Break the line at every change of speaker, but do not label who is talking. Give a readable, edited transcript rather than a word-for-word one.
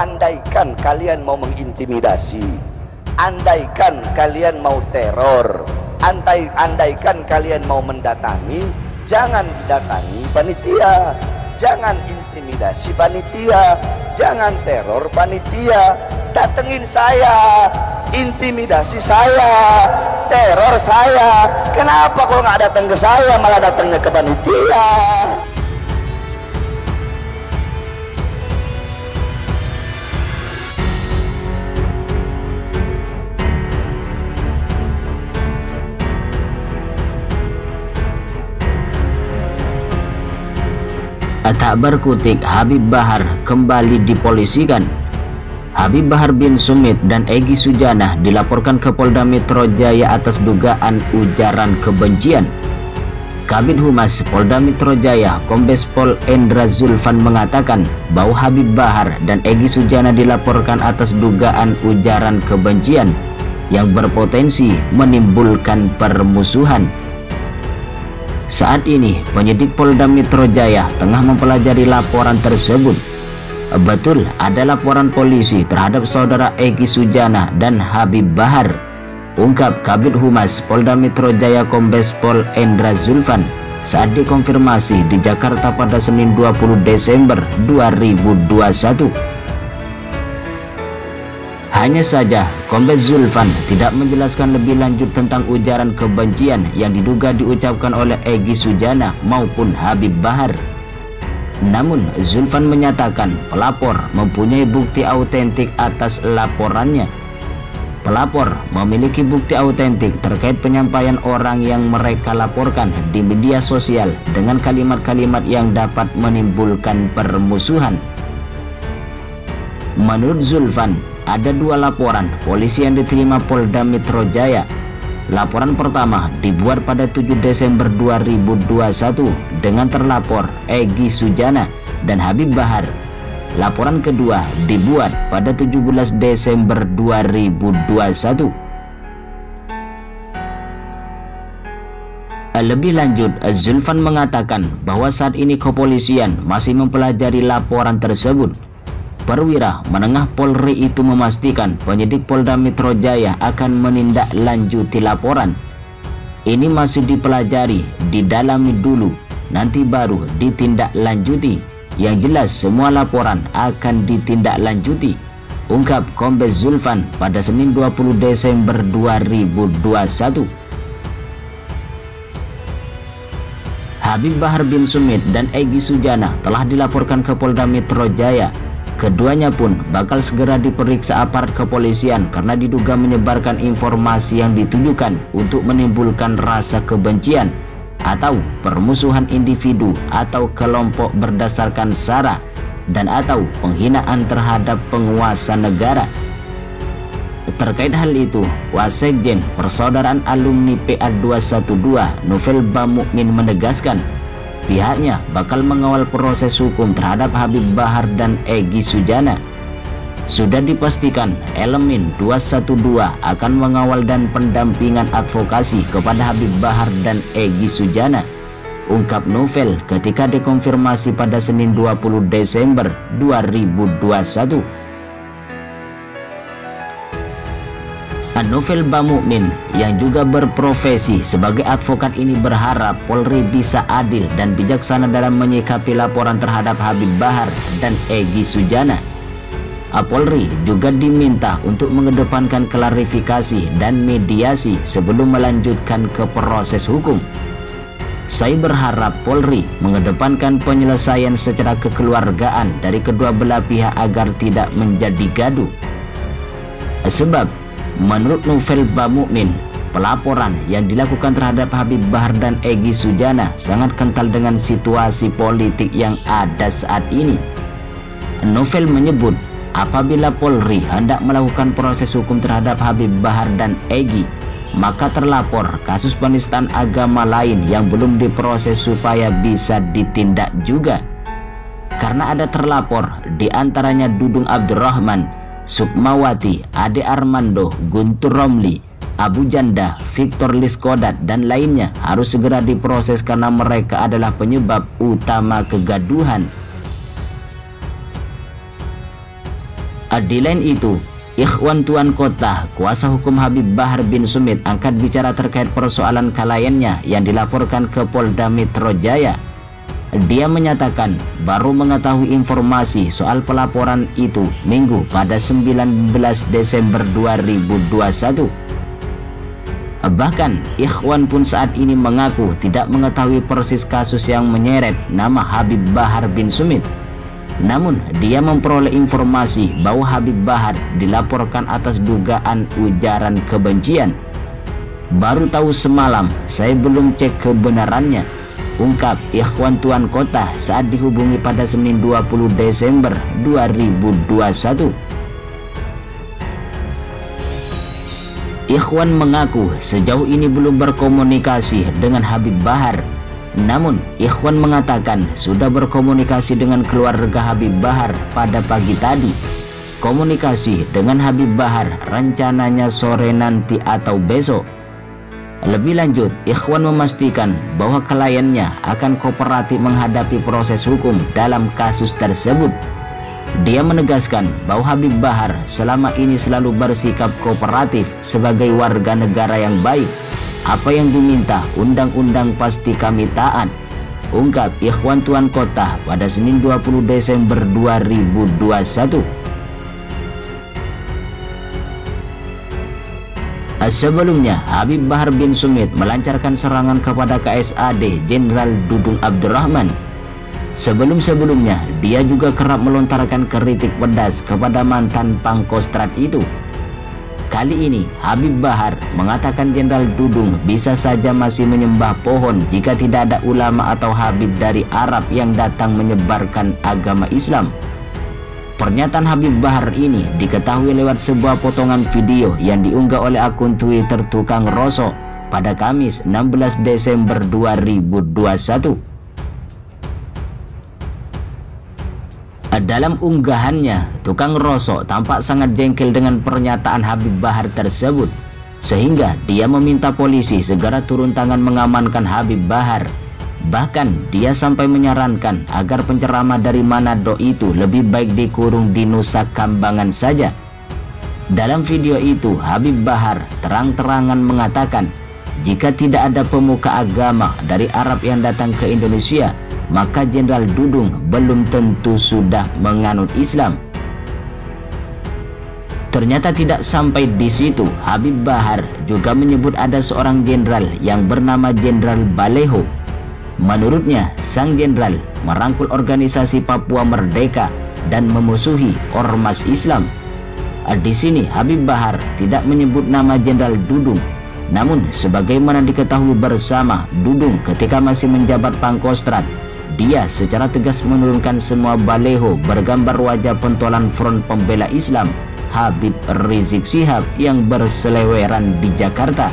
andaikan kalian mau mengintimidasi, andaikan kalian mau teror, andaikan kalian mau mendatangi, jangan datangi panitia, jangan intimidasi panitia, jangan teror panitia. Datengin saya, intimidasi saya, teror saya. Kenapa kok nggak datang ke saya, malah datangnya ke panitia?
Tak berkutik, Habib Bahar kembali dipolisikan. Habib Bahar bin Sumit dan Egy Sujana dilaporkan ke Polda Metro Jaya atas dugaan ujaran kebencian. Kabid Humas Polda Metro Jaya Kombes Pol Endra Zulfan mengatakan bahwa Habib Bahar dan Egy Sujana dilaporkan atas dugaan ujaran kebencian yang berpotensi menimbulkan permusuhan. Saat ini penyidik Polda Metro Jaya tengah mempelajari laporan tersebut. Betul ada laporan polisi terhadap saudara Egy Sujana dan Habib Bahar, ungkap Kabid Humas Polda Metro Jaya Kombes Pol Endra Zulfan saat dikonfirmasi di Jakarta pada Senin 20 Desember 2021. Hanya saja Kombes Zulfan tidak menjelaskan lebih lanjut tentang ujaran kebencian yang diduga diucapkan oleh Egy Sujana maupun Habib Bahar. Namun Zulfan menyatakan pelapor mempunyai bukti autentik atas laporannya. Pelapor memiliki bukti autentik terkait penyampaian orang yang mereka laporkan di media sosial dengan kalimat-kalimat yang dapat menimbulkan permusuhan. Menurut Zulfan, ada dua laporan polisi yang diterima Polda Metro Jaya. Laporan pertama dibuat pada 7 Desember 2021 dengan terlapor Egy Sujana dan Habib Bahar. Laporan kedua dibuat pada 17 Desember 2021. Lebih lanjut, Zulfan mengatakan bahwa saat ini kepolisian masih mempelajari laporan tersebut. Perwira Menengah Polri itu memastikan penyidik Polda Metro Jaya akan menindaklanjuti laporan. Ini masih dipelajari, didalami dulu, nanti baru ditindaklanjuti. Yang jelas semua laporan akan ditindaklanjuti, ungkap Kombes Zulfan pada Senin 20 Desember 2021. Habib Bahar bin Sumit dan Egy Sujana telah dilaporkan ke Polda Metro Jaya. Keduanya pun bakal segera diperiksa aparat kepolisian karena diduga menyebarkan informasi yang ditujukan untuk menimbulkan rasa kebencian atau permusuhan individu atau kelompok berdasarkan sara dan atau penghinaan terhadap penguasa negara. Terkait hal itu, Wasekjen Persaudaraan Alumni PA 212 Novel Bamukmin menegaskan pihaknya bakal mengawal proses hukum terhadap Habib Bahar dan Egy Sujana. Sudah dipastikan elemen 212 akan mengawal dan pendampingan advokasi kepada Habib Bahar dan Egy Sujana, ungkap Novel ketika dikonfirmasi pada Senin 20 Desember 2021. Novel Bamukmin yang juga berprofesi sebagai advokat ini berharap Polri bisa adil dan bijaksana dalam menyikapi laporan terhadap Habib Bahar dan Egy Sujana. Polri juga diminta untuk mengedepankan klarifikasi dan mediasi sebelum melanjutkan ke proses hukum. Saya berharap Polri mengedepankan penyelesaian secara kekeluargaan dari kedua belah pihak agar tidak menjadi gaduh. Sebab menurut Novel Bamukmin, pelaporan yang dilakukan terhadap Habib Bahar dan Egy Sujana sangat kental dengan situasi politik yang ada saat ini. Novel menyebut apabila Polri hendak melakukan proses hukum terhadap Habib Bahar dan Egy, maka terlapor kasus penistaan agama lain yang belum diproses supaya bisa ditindak juga. Karena ada terlapor diantaranya Dudung Abdurrahman, Sukmawati, Ade Armando, Guntur Romli, Abu Janda, Victor Liskodat, dan lainnya harus segera diproses karena mereka adalah penyebab utama kegaduhan. Di lain itu, Ikhwan Tuan Kota, kuasa hukum Habib Bahar bin Sumit, angkat bicara terkait persoalan kliennya yang dilaporkan ke Polda Metro Jaya. Dia menyatakan baru mengetahui informasi soal pelaporan itu Minggu pada 19 Desember 2021. Bahkan, Ikhwan pun saat ini mengaku tidak mengetahui persis kasus yang menyeret nama Habib Bahar bin Sumit. Namun, dia memperoleh informasi bahwa Habib Bahar dilaporkan atas dugaan ujaran kebencian. Baru tahu semalam, saya belum cek kebenarannya, ungkap Ikhwan Tuan Kota saat dihubungi pada Senin 20 Desember 2021. Ikhwan mengaku sejauh ini belum berkomunikasi dengan Habib Bahar. Namun, Ikhwan mengatakan sudah berkomunikasi dengan keluarga Habib Bahar pada pagi tadi. Komunikasi dengan Habib Bahar rencananya sore nanti atau besok. Lebih lanjut, Ikhwan memastikan bahwa kliennya akan kooperatif menghadapi proses hukum dalam kasus tersebut. Dia menegaskan bahwa Habib Bahar selama ini selalu bersikap kooperatif sebagai warga negara yang baik. Apa yang diminta undang-undang pasti kami taat, ungkap Ikhwan Tuan Kota pada Senin 20 Desember 2021. Sebelumnya, Habib Bahar bin Sumit melancarkan serangan kepada KSAD Jenderal Dudung Abdurrahman. Sebelum-sebelumnya, dia juga kerap melontarkan kritik pedas kepada mantan Pangkostrat itu. Kali ini, Habib Bahar mengatakan Jenderal Dudung bisa saja masih menyembah pohon jika tidak ada ulama atau habib dari Arab yang datang menyebarkan agama Islam. Pernyataan Habib Bahar ini diketahui lewat sebuah potongan video yang diunggah oleh akun Twitter Tukang Rosok pada Kamis 16 Desember 2021. Dalam unggahannya, Tukang Rosok tampak sangat jengkel dengan pernyataan Habib Bahar tersebut, sehingga dia meminta polisi segera turun tangan mengamankan Habib Bahar. Bahkan dia sampai menyarankan agar penceramah dari Manado itu lebih baik dikurung di Nusa Kambangan saja. Dalam video itu, Habib Bahar terang-terangan mengatakan jika tidak ada pemuka agama dari Arab yang datang ke Indonesia, maka Jenderal Dudung belum tentu sudah menganut Islam. Ternyata tidak sampai di situ, Habib Bahar juga menyebut ada seorang jenderal yang bernama Jenderal Baleho. Menurutnya, sang jenderal merangkul organisasi Papua Merdeka dan memusuhi ormas Islam. Di sini Habib Bahar tidak menyebut nama Jenderal Dudung. Namun sebagaimana diketahui bersama, Dudung ketika masih menjabat Pangkostrat, dia secara tegas menurunkan semua baleho bergambar wajah pentolan Front Pembela Islam Habib Rizik Syihab yang berseleweran di Jakarta.